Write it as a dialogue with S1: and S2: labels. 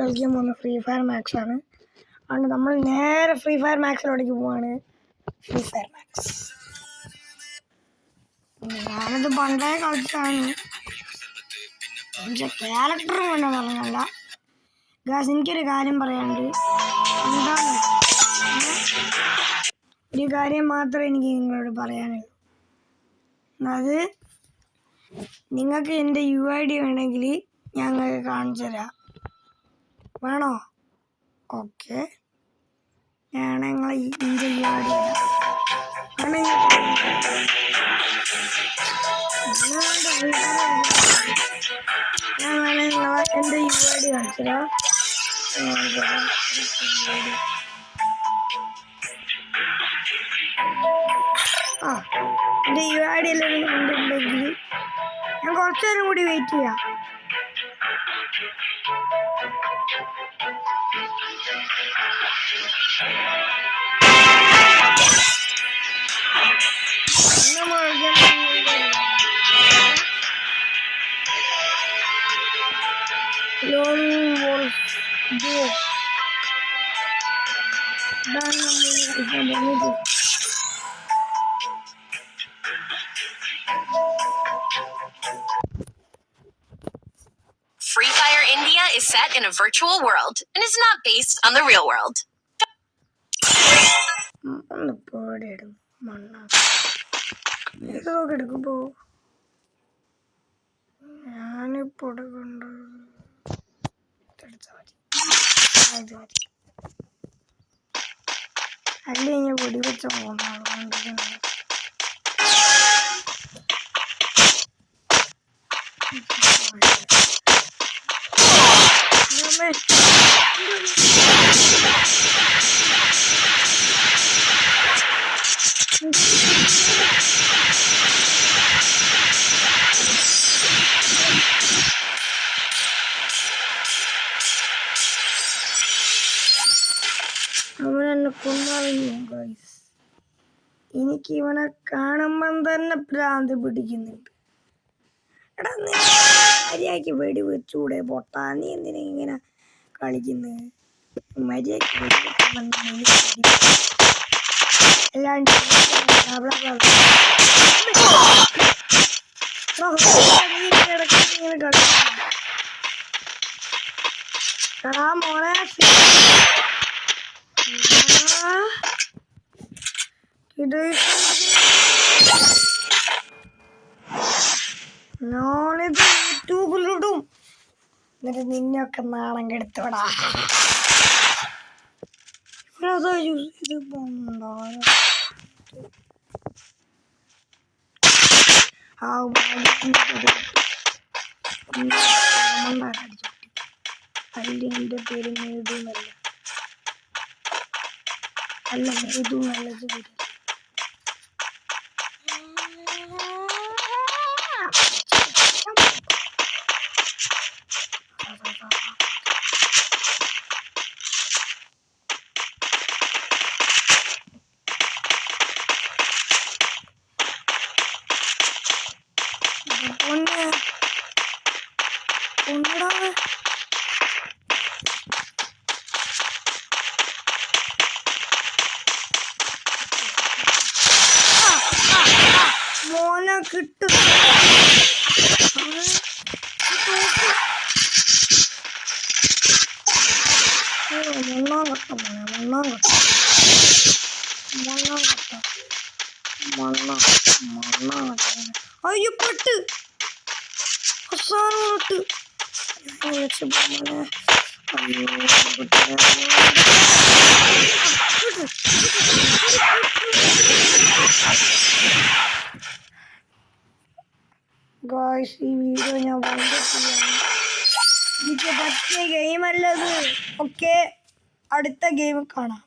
S1: കളിക്കാൻ പോകുന്ന free fire max ആണ്. അതുകൊണ്ട് നമ്മൾ നേരെ ഫ്രീ ഫയർ മാക്സിലോട്ടേക്ക് പോവാണ്. ഫ്രീ ഫയർ മാക്സ് ഞാനത് പണ്ടേ കളിച്ചാണ്. പക്ഷെ ക്യാരക്ടർ വേണ്ട പറഞ്ഞല്ല ഗാസ്. എനിക്കൊരു കാര്യം പറയാനുണ്ട്. എന്താണ് ഒരു കാര്യം മാത്രമേ എനിക്ക് നിങ്ങളോട് പറയാനുള്ളൂ. അത് നിങ്ങൾക്ക് എൻ്റെ UID വേണമെങ്കിൽ ഞങ്ങൾക്ക് കാണിച്ചു തരാം. വേണോ? ഓക്കെ, ഞാൻ നിങ്ങൾ എൻ്റെ UID ഞാൻ വേണമെങ്കിൽ നിങ്ങളെ എൻ്റെ UID കാണിച്ചു തരാം. എൻ്റെ UID എല്ലാവരും കണ്ടിട്ടുണ്ടെങ്കിൽ ഞാൻ കുറച്ച് നേരം കൂടി വെയിറ്റ് ചെയ്യാം.
S2: Free Fire India is set in a virtual world and is not based on the real world.
S1: അല്ലെങ്കിൽ വെടിവെച്ച പോകുന്ന അവനെന്നെ കൊന്നാലും ഗൈസ്. എനിക്ക് ഇവനെ കാണുമ്പം തന്നെ ഭ്രാന്ത് പിടിക്കുന്നുണ്ട്. എടാ മര്യാദയ്ക്ക് വെടി വെച്ചൂടെ പൊട്ടാ? നീ എന്തിനാ ഇങ്ങനെ കളിക്കുന്നത്? മര്യാദയ്ക്ക് വെടി അല്ലാണ്ട് ഇങ്ങനെ കളിക്കാ മോളെ. ഇത് ഞാനിത് യൂട്യൂബിലിടും, എന്നിട്ട് നിന്നൊക്കെ നാണം കെടുത്തോടാ. ഇവരതാ യൂസ് ചെയ്ത് പോണ്ടോ? അതിൻ്റെ പേര് മേതുന്നല്ല. അല്ല, മേതു നല്ലത് പേര്. മോനെ കിട്ടും. അയ്യോ പെട്ട് അവസാനോട്ട്. ഗായ്സ്, ഈ വീഡിയോ ഞാൻ വൈൻഡപ്പ് ചെയ്യാണ്. എനിക്ക് പറ്റിയ ഗെയിമല്ലത്. ഓക്കെ, അടുത്ത ഗെയിം കാണാം.